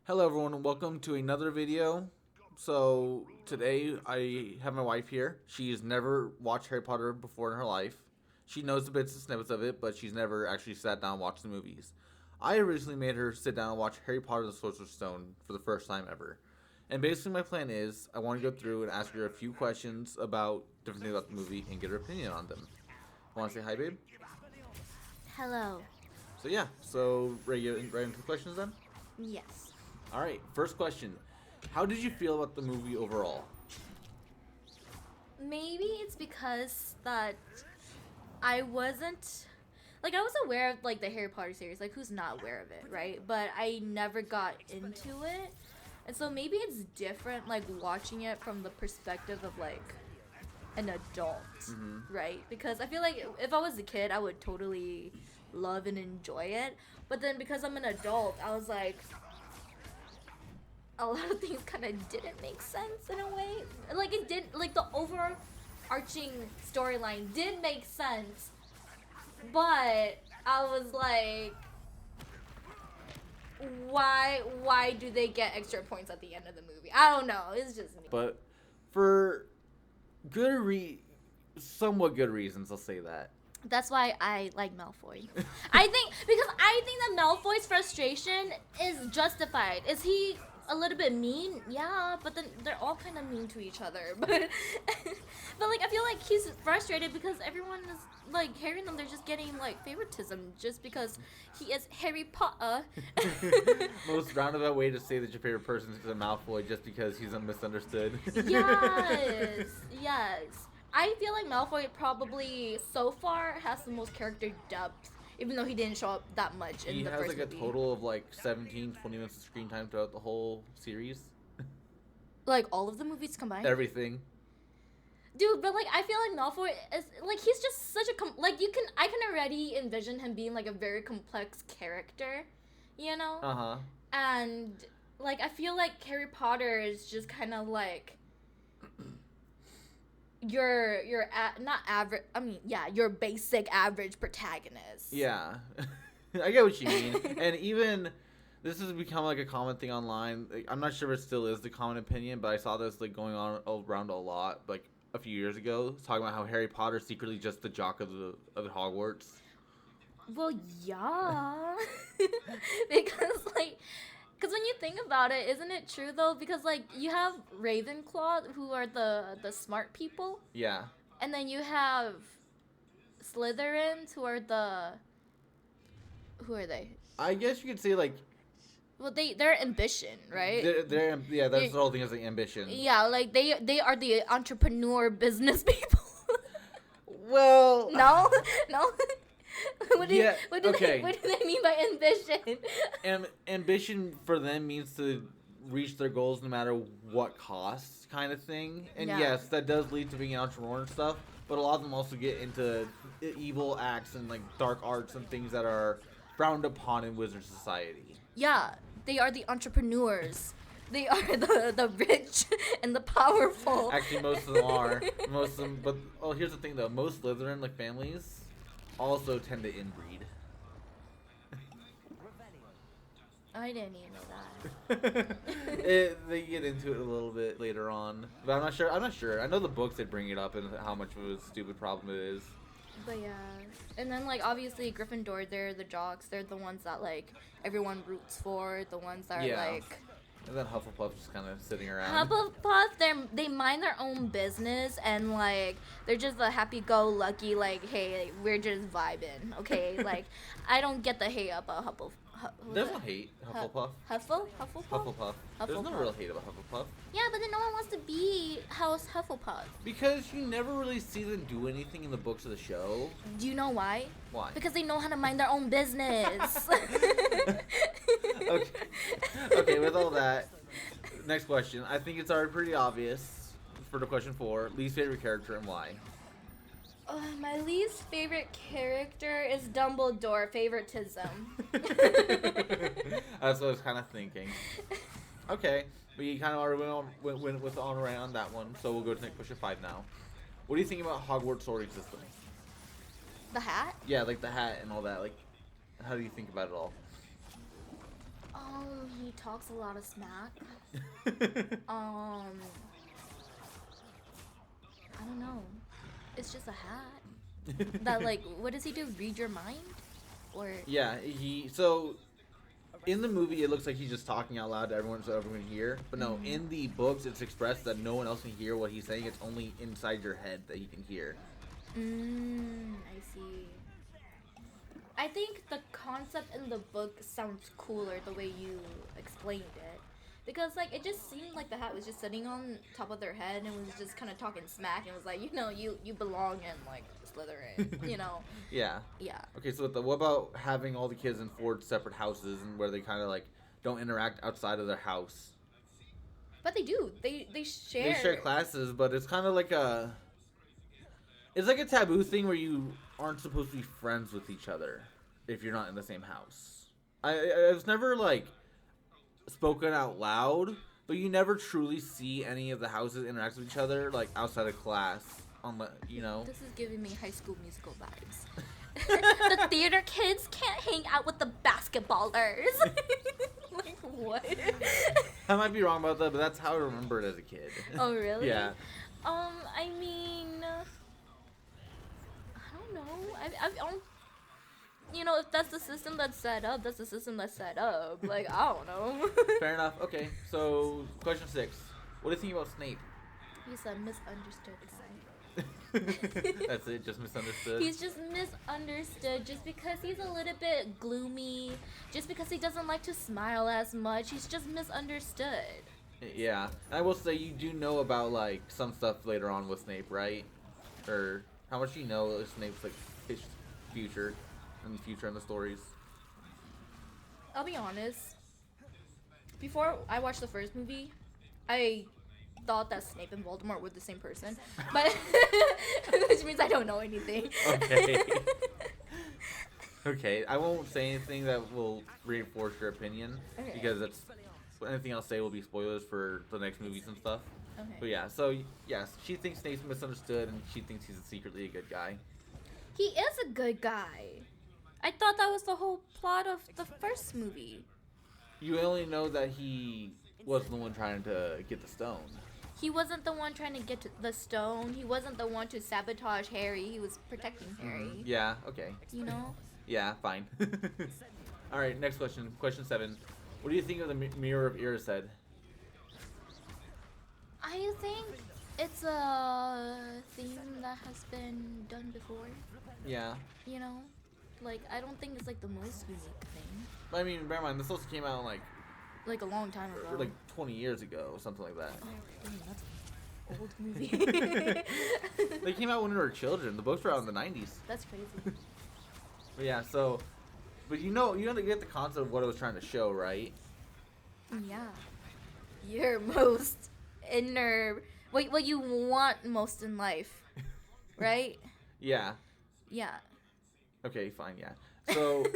Hello everyone and welcome to another video. So today I have my wife here. She's never watched Harry Potter before in her life. She knows the bits and snippets of it, but she's never actually sat down and watched the movies. I originally made her sit down and watch Harry Potter and the Sorcerer's Stone for the first time ever. And basically my plan is I want to go through and ask her a few questions about different things about the movie and get her opinion on them. Want to say hi, babe? Hello. So ready to get right into the questions then? Yes. Alright, first question. How did you feel about the movie overall? Maybe it's because that I wasn't I was aware of the Harry Potter series, who's not aware of it, right? But I never got into it. And so maybe it's different watching it from the perspective of an adult, right? Because I feel like if I was a kid, I would totally love and enjoy it. But then because I'm an adult, I was like, a lot of things kind of didn't make sense in a way. It did, the overarching storyline did make sense, but I was like, why do they get extra points at the end of the movie? I don't know. It's just me. But for somewhat good reasons, I'll say that. That's why I like Malfoy. I think that Malfoy's frustration is justified. Is he a little bit mean? Yeah, but then they're all kind of mean to each other. But I feel like he's frustrated because everyone is hearing them. They're just getting favoritism just because he is Harry Potter. Most roundabout way to say that your favorite person is a Malfoy just because he's misunderstood. Yes. I feel like Malfoy probably so far has the most character depth, even though he didn't show up that much in the first movie. He has a total of 17, 20 minutes of screen time throughout the whole series. All of the movies combined? Everything. Dude, but I feel like Malfoy is he's just such a I can already envision him being a very complex character, you know? Uh-huh. And I feel like Harry Potter is just kind of not average. I mean, yeah, your basic average protagonist. Yeah, I get what you mean. And even this has become a common thing online. I'm not sure if it still is the common opinion, but I saw this around a lot a few years ago, talking about how Harry Potter's secretly just the jock of Hogwarts. Well, yeah, because when you think about it, isn't it true though? Because you have Ravenclaw, who are the smart people. Yeah. And then you have Slytherins, who are who are they? I guess you could say Well, they're ambition, right? Yeah, that's the whole thing is ambition. Yeah, they are the entrepreneur business people. Well. No. What do they mean by ambition? Ambition for them means to reach their goals no matter what cost, kind of thing. And yes, that does lead to being an entrepreneur and stuff. But a lot of them also get into evil acts and dark arts and things that are frowned upon in wizard society. Yeah, they are the entrepreneurs. They are the rich and the powerful. Actually, most of them are. Most of them. But here's the thing though: most Slytherin families also tend to inbreed. I didn't even know that. They get into it a little bit later on, but I'm not sure. I know the books they bring it up and how much of a stupid problem it is. But yeah, and then obviously Gryffindor, they're the jocks. They're the ones that everyone roots for. The ones that are And then Hufflepuff just kind of sitting around. Hufflepuff, they mind their own business and they're just the happy-go-lucky hey, we're just vibing, okay? I don't get the hate about Hufflepuff. There's no hate Hufflepuff. Hufflepuff. There's no real hate about Hufflepuff. Yeah, but then no one wants to be House Hufflepuff. Because you never really see them do anything in the books of the show. Do you know why? Why? Because they know how to mind their own business. Okay, with all that, next question. I think it's already pretty obvious for the question 4. Least favorite character and why? My least favorite character is Dumbledore. Favoritism. That's what I was kind of thinking. Okay, we kind of already went with on around that one, so we'll go to next question 5 now. What do you think about Hogwarts sorting system? The hat? Yeah, the hat and all that. How do you think about it all? He talks a lot of smack. I don't know. It's just a hat. That like, what does he do? Read your mind? Or Yeah, so in the movie it looks like he's just talking out loud to everyone so everyone can hear. But no, in the books it's expressed that no one else can hear what he's saying. It's only inside your head that he can hear. I see. I think the concept in the book sounds cooler the way you explained it. Because, like, it just seemed like the hat was just sitting on top of their head and was just kind of talking smack and was like, you belong in, like, Slytherin, you know? Yeah. Yeah. Okay, so what about having all the kids in 4 separate houses and where they kind of, like, don't interact outside of their house? But they do. They share. They share classes, but it's kind of like it's like a taboo thing where you aren't supposed to be friends with each other if you're not in the same house. I was never, like, spoken out loud, but you never truly see any of the houses interact with each other, like, outside of class, you know? This is giving me High School Musical vibes. The theater kids can't hang out with the basketballers. Like, what? I might be wrong about that, but that's how I remember it as a kid. Oh, really? Yeah. I mean, I don't know. I don't, you know, if that's the system that's set up, that's the system that's set up. Like, I don't know. Fair enough. Okay, so question 6. What do you think about Snape? He's a misunderstood guy. That's it, just misunderstood? He's just misunderstood just because he's a little bit gloomy, just because he doesn't like to smile as much. He's just misunderstood. Yeah. I will say you do know about, like, some stuff later on with Snape, right? Or how much do you know of Snape's, like, his future and the future in the stories? I'll be honest. Before I watched the first movie, I thought that Snape and Voldemort were the same person, but which means I don't know anything. Okay. Okay, I won't say anything that will reinforce your opinion, Okay. because anything I'll say will be spoilers for the next movies and stuff. Okay. But yeah, so yes, she thinks Snape's misunderstood, and she thinks he's secretly a good guy. He is a good guy. I thought that was the whole plot of the first movie. You only know that he wasn't the one trying to get the stone. He wasn't the one trying to get to the stone. He wasn't the one to sabotage Harry. He was protecting Harry. Yeah, okay. You know? Yeah, fine. Alright, next question. Question 7. What do you think of the Mirror of Erised? I think it's a theme that has been done before. Yeah. You know? Like, I don't think it's like the most unique thing. But I mean, bear in mind, this also came out Like a long time ago. like 20 years ago, or something like that. Oh, dang, that's an old movie. They came out when we were children. The books were out in the 90s. That's crazy. But yeah, but you get the concept of what it was trying to show, right? Yeah. Your most inner, what you want most in life, right? Yeah. Yeah. Okay, fine, yeah. So,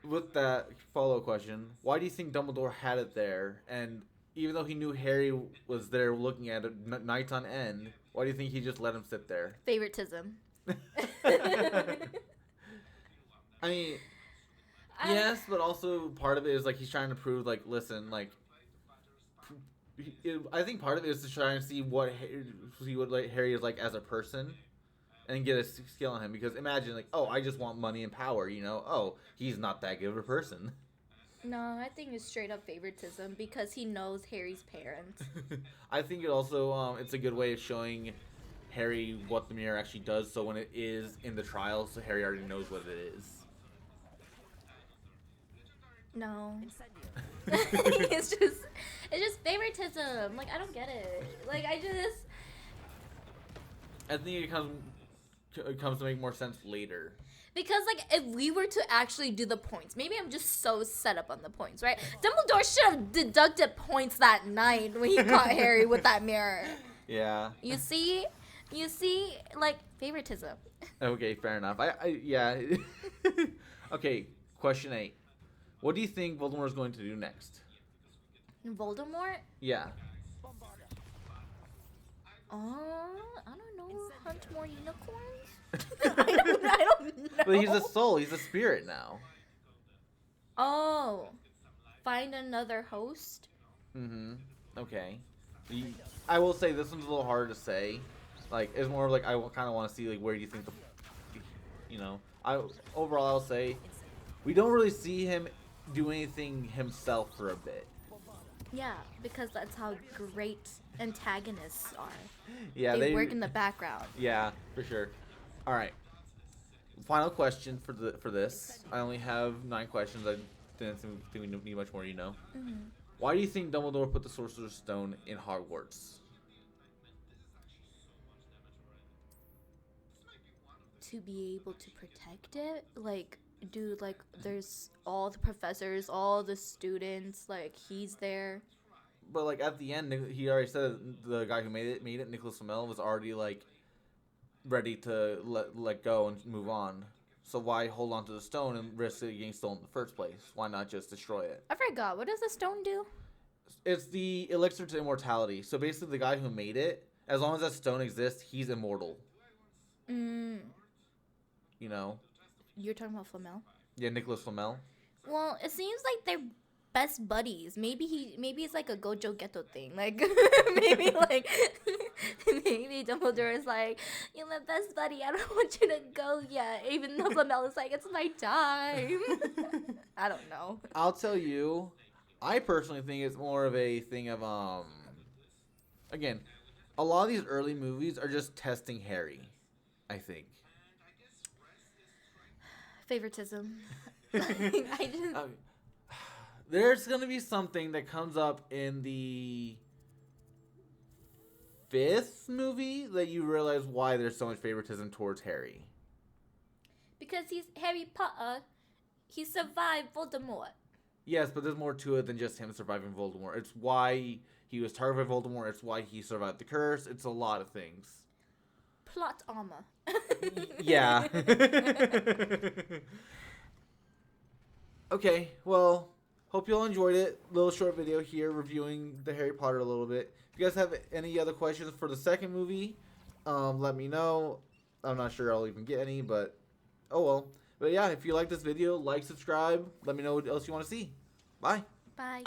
with that follow-up question, why do you think Dumbledore had it there? And even though he knew Harry was there looking at it nights on end, why do you think he just let him sit there? Favoritism. I mean, yes, but also part of it is, like, he's trying to prove, like, listen, like, I think part of it is to try and see what Harry is like as a person and get a scale on him. Because imagine, like, oh, I just want money and power, you know? Oh, he's not that good of a person. No, I think it's straight up favoritism because he knows Harry's parents. I think it also, it's a good way of showing Harry what the mirror actually does, so when it is in the trial, so Harry already knows what it is. No. it's just favoritism. Like, I don't get it. Like, I think it comes to make more sense later. Because, like, if we were to actually do the points, maybe I'm just so set up on the points, right? Dumbledore should have deducted points that night when he caught Harry with that mirror. Yeah. You see, like, favoritism. Okay, fair enough. Yeah. Okay, question 8. What do you think Voldemort is going to do next? Voldemort? Yeah. I don't know. Hunt more unicorns? I don't know. But he's a soul. He's a spirit now. Oh. find another host. Mm-hmm. Okay. I will say this one's a little harder to say. Like, it's more like I kind of want to see like where do you think the, you know, I overall I'll say we don't really see him do anything himself for a bit. Yeah, because that's how great antagonists are. Yeah, they work in the background. Yeah, for sure. All right. Final question for this. I only have 9 questions. I didn't think we need much more. Mm-hmm. Why do you think Dumbledore put the Sorcerer's Stone in Hogwarts? To be able to protect it, like, dude, like, there's all the professors, all the students, like, he's there. But like at the end, he already said the guy who made it, Nicholas Flamel, was already like ready to let go and move on. So why hold on to the stone and risk it getting stolen in the first place? Why not just destroy it? I forgot. What does the stone do? It's the elixir to immortality. So basically, the guy who made it, as long as that stone exists, he's immortal. Mm. You know? You're talking about Flamel? Yeah, Nicholas Flamel. Well, it seems like they're best buddies. Maybe it's like a Gojo Ghetto thing. Like maybe maybe Dumbledore is like, you're my best buddy. I don't want you to go yet. Even though Flamel is like, it's my time. I don't know. I'll tell you, I personally think it's more of a thing of again, a lot of these early movies are just testing Harry, I think. Favoritism. I just there's gonna be something that comes up in the 5th movie that you realize why there's so much favoritism towards Harry. Because he's Harry Potter. He survived Voldemort. Yes, but there's more to it than just him surviving Voldemort. It's why he was targeted by Voldemort. It's why he survived the curse. It's a lot of things. Plot armor. Yeah. Okay, well, hope you all enjoyed it. Little short video here reviewing the Harry Potter a little bit. If you guys have any other questions for the second movie, let me know. I'm not sure I'll even get any, but oh well. But yeah, if you like this video, like, subscribe. Let me know what else you want to see. Bye. Bye.